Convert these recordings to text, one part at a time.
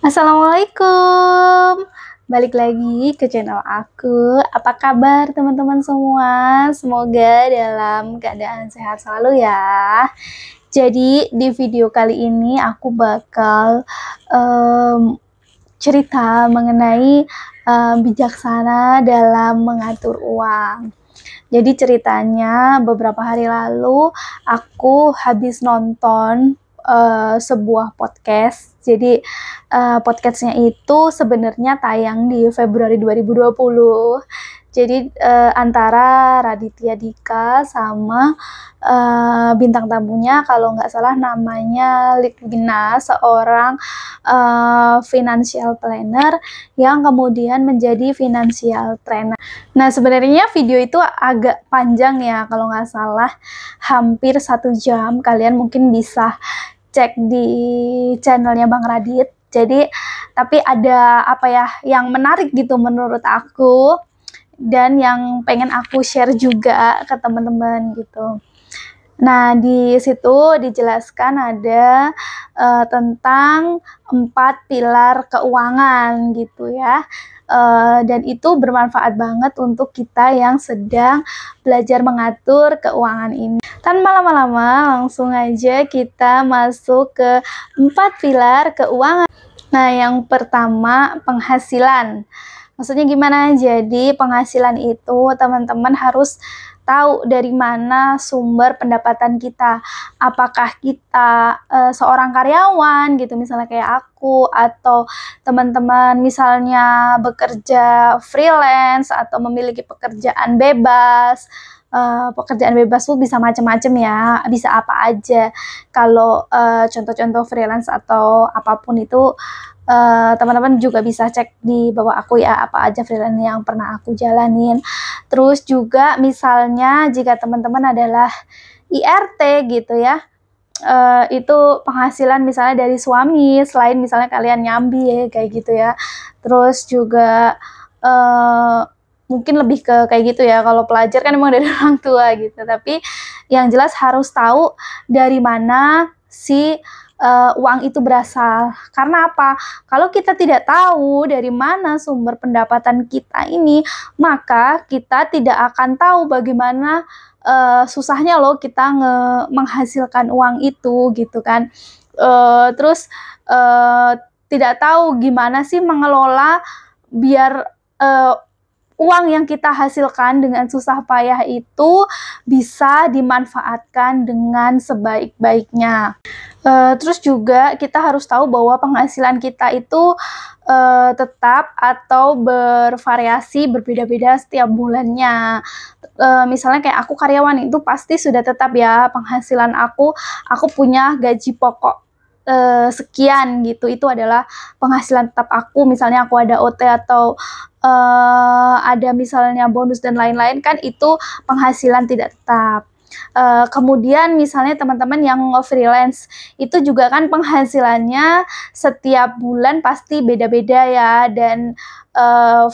Assalamualaikum. Balik lagi ke channel aku. Apa kabar teman-teman semua? Semoga dalam keadaan sehat selalu ya. Jadi di video kali ini aku bakal cerita mengenai bijaksana dalam mengatur uang. Jadi ceritanya beberapa hari lalu aku habis nonton sebuah podcast. Jadi podcastnya itu sebenarnya tayang di Februari 2020. Jadi antara Raditya Dika sama bintang tamunya kalau nggak salah namanya Litwina, seorang financial planner yang kemudian menjadi financial trainer. Nah, sebenarnya video itu agak panjang ya, kalau nggak salah hampir 1 jam. Kalian mungkin bisa cek di channelnya Bang Radit. Jadi, tapi ada apa ya yang menarik gitu menurut aku dan yang pengen aku share juga ke teman-teman gitu. Nah, di situ dijelaskan ada tentang 4 pilar keuangan gitu ya. Dan itu bermanfaat banget untuk kita yang sedang belajar mengatur keuangan ini. Tanpa lama-lama, langsung aja kita masuk ke 4 pilar keuangan. Nah, yang pertama penghasilan. Maksudnya gimana? Jadi penghasilan itu teman-teman harus tahu dari mana sumber pendapatan kita. Apakah kita seorang karyawan gitu, misalnya kayak aku, atau teman-teman misalnya bekerja freelance atau memiliki pekerjaan bebas. Pekerjaan bebas tuh bisa macam-macam ya, bisa apa aja. Kalau contoh-contoh freelance atau apapun itu teman-teman juga bisa cek di bawah aku ya, apa aja freelance yang pernah aku jalanin. Terus juga misalnya jika teman-teman adalah IRT gitu ya, itu penghasilan misalnya dari suami, selain misalnya kalian nyambi ya, kayak gitu ya. Terus juga mungkin lebih ke kayak gitu ya, kalau pelajar kan emang dari orang tua gitu. Tapi yang jelas harus tahu dari mana si uang itu berasal. Karena apa? Kalau kita tidak tahu dari mana sumber pendapatan kita ini, maka kita tidak akan tahu bagaimana susahnya loh kita menghasilkan uang itu gitu kan. Terus tidak tahu gimana sih mengelola biar uang yang kita hasilkan dengan susah payah itu bisa dimanfaatkan dengan sebaik-baiknya. Terus juga kita harus tahu bahwa penghasilan kita itu tetap atau bervariasi, berbeda-beda setiap bulannya. Misalnya kayak aku karyawan itu pasti sudah tetap ya penghasilan aku punya gaji pokok sekian gitu, itu adalah penghasilan tetap aku. Misalnya aku ada OT atau ada misalnya bonus dan lain-lain, kan itu penghasilan tidak tetap. Kemudian misalnya teman-teman yang freelance itu juga kan penghasilannya setiap bulan pasti beda-beda ya, dan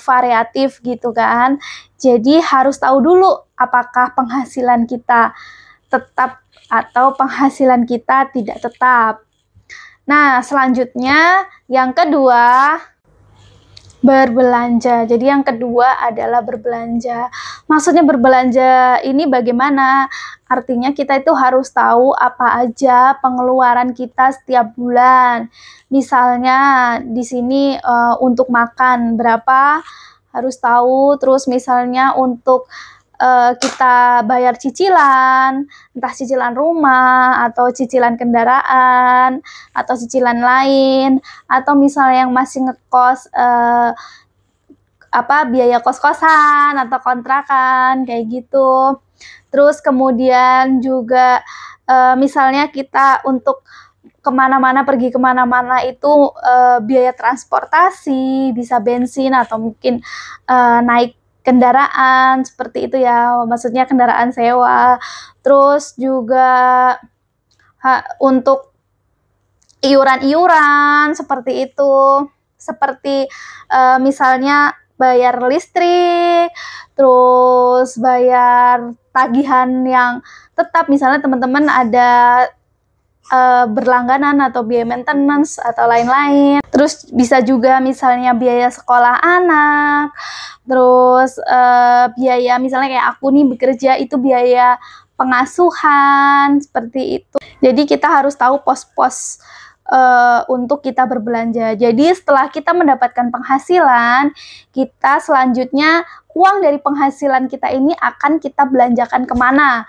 variatif gitu kan. Jadi harus tahu dulu apakah penghasilan kita tetap atau penghasilan kita tidak tetap. Nah, selanjutnya yang kedua, berbelanja. Jadi yang kedua adalah berbelanja. Maksudnya berbelanja ini bagaimana? Artinya kita itu harus tahu apa aja pengeluaran kita setiap bulan. Misalnya di sini untuk makan berapa harus tahu. Terus misalnya untuk kita bayar cicilan, entah cicilan rumah atau cicilan kendaraan atau cicilan lain, atau misalnya yang masih ngekos biaya kos-kosan atau kontrakan kayak gitu. Terus kemudian juga misalnya kita untuk kemana-mana, pergi kemana-mana itu biaya transportasi, bisa bensin atau mungkin naik kendaraan seperti itu ya, maksudnya kendaraan sewa. Terus juga untuk iuran-iuran seperti itu, seperti misalnya bayar listrik, terus bayar tagihan yang tetap. Misalnya teman-teman ada berlangganan atau biaya maintenance atau lain-lain. Terus bisa juga misalnya biaya sekolah anak, terus biaya misalnya kayak aku nih bekerja itu biaya pengasuhan seperti itu. Jadi kita harus tahu pos-pos untuk kita berbelanja. Jadi setelah kita mendapatkan penghasilan, kita selanjutnya uang dari penghasilan kita ini akan kita belanjakan kemana.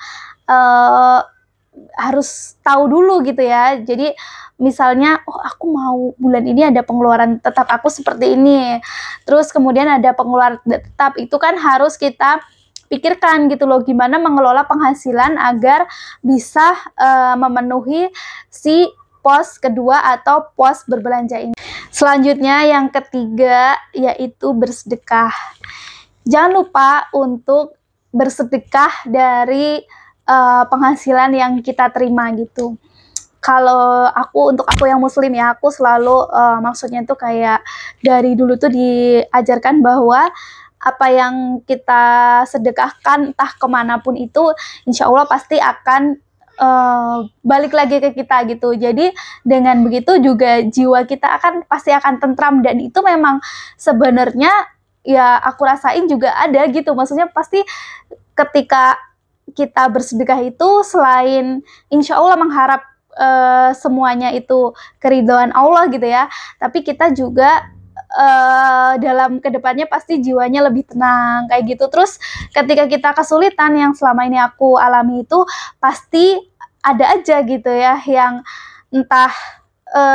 Harus tahu dulu gitu ya. Jadi misalnya, oh aku mau bulan ini ada pengeluaran tetap aku seperti ini. Terus kemudian ada pengeluaran tetap, itu kan harus kita pikirkan gitu loh, gimana mengelola penghasilan agar bisa memenuhi si pos kedua atau pos berbelanja ini. Selanjutnya yang ketiga yaitu bersedekah. Jangan lupa untuk bersedekah dari penghasilan yang kita terima gitu. Kalau untuk aku yang muslim ya, aku selalu maksudnya tuh kayak dari dulu tuh diajarkan bahwa apa yang kita sedekahkan entah kemanapun itu insya Allah pasti akan balik lagi ke kita gitu. Jadi dengan begitu juga jiwa kita pasti akan tentram, dan itu memang sebenarnya ya aku rasain juga ada gitu. Maksudnya pasti ketika kita bersedekah itu selain insya Allah mengharap semuanya itu keridhaan Allah gitu ya, tapi kita juga dalam kedepannya pasti jiwanya lebih tenang kayak gitu. Terus ketika kita kesulitan yang selama ini aku alami itu pasti ada aja gitu ya yang entah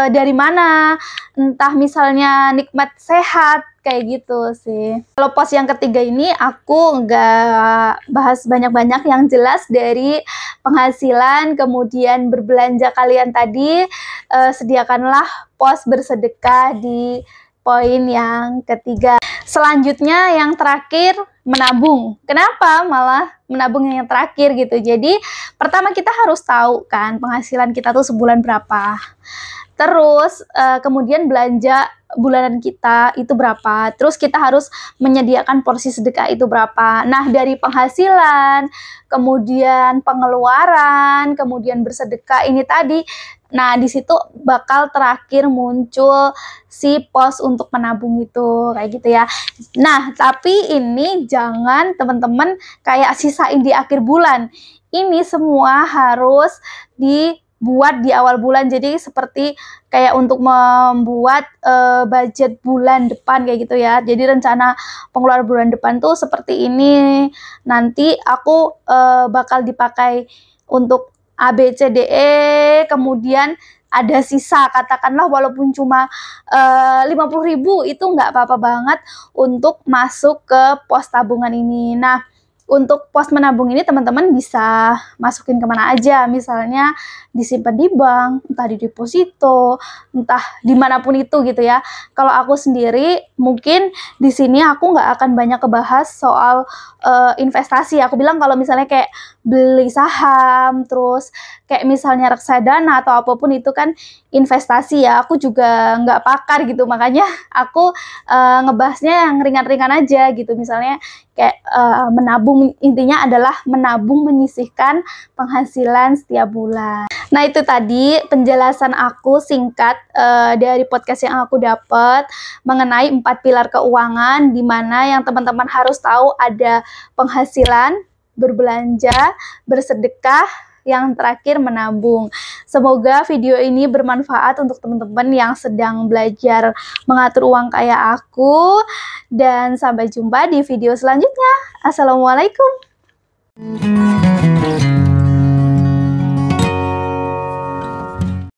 dari mana, entah misalnya nikmat sehat kayak gitu sih. Kalau pos yang ketiga ini aku nggak bahas banyak-banyak, yang jelas dari penghasilan kemudian berbelanja kalian tadi, sediakanlah pos bersedekah di poin yang ketiga. Selanjutnya yang terakhir, menabung. Kenapa malah menabung yang terakhir gitu? Jadi pertama kita harus tahu kan penghasilan kita tuh sebulan berapa. Terus kemudian belanja bulanan kita itu berapa. Terus kita harus menyediakan porsi sedekah itu berapa. Nah dari penghasilan, kemudian pengeluaran, kemudian bersedekah ini tadi, nah di situ bakal terakhir muncul si pos untuk menabung itu kayak gitu ya. Nah tapi ini jangan teman-teman kayak sisain di akhir bulan. Ini semua harus dibuat di awal bulan. Jadi seperti kayak untuk membuat budget bulan depan kayak gitu ya. Jadi rencana pengeluaran bulan depan tuh seperti ini. Nanti aku bakal dipakai untuk A, B, C, D, E, kemudian ada sisa, katakanlah walaupun cuma 50.000 itu nggak apa-apa banget untuk masuk ke pos tabungan ini. Nah untuk pos menabung ini teman-teman bisa masukin kemana aja, misalnya disimpan di bank, entah di deposito, entah dimanapun itu gitu ya. Kalau aku sendiri mungkin di sini aku nggak akan banyak kebahas soal investasi. Aku bilang kalau misalnya kayak beli saham, terus kayak misalnya reksadana atau apapun itu kan investasi ya, aku juga nggak pakar gitu, makanya aku ngebahasnya yang ringan-ringan aja gitu. Misalnya kayak menabung, intinya adalah menabung, menyisihkan penghasilan setiap bulan. Nah itu tadi penjelasan aku singkat dari podcast yang aku dapat mengenai 4 pilar keuangan, di mana yang teman-teman harus tahu ada penghasilan, berbelanja, bersedekah, yang terakhir menabung. Semoga video ini bermanfaat untuk teman-teman yang sedang belajar mengatur uang kayak aku, dan sampai jumpa di video selanjutnya. Assalamualaikum.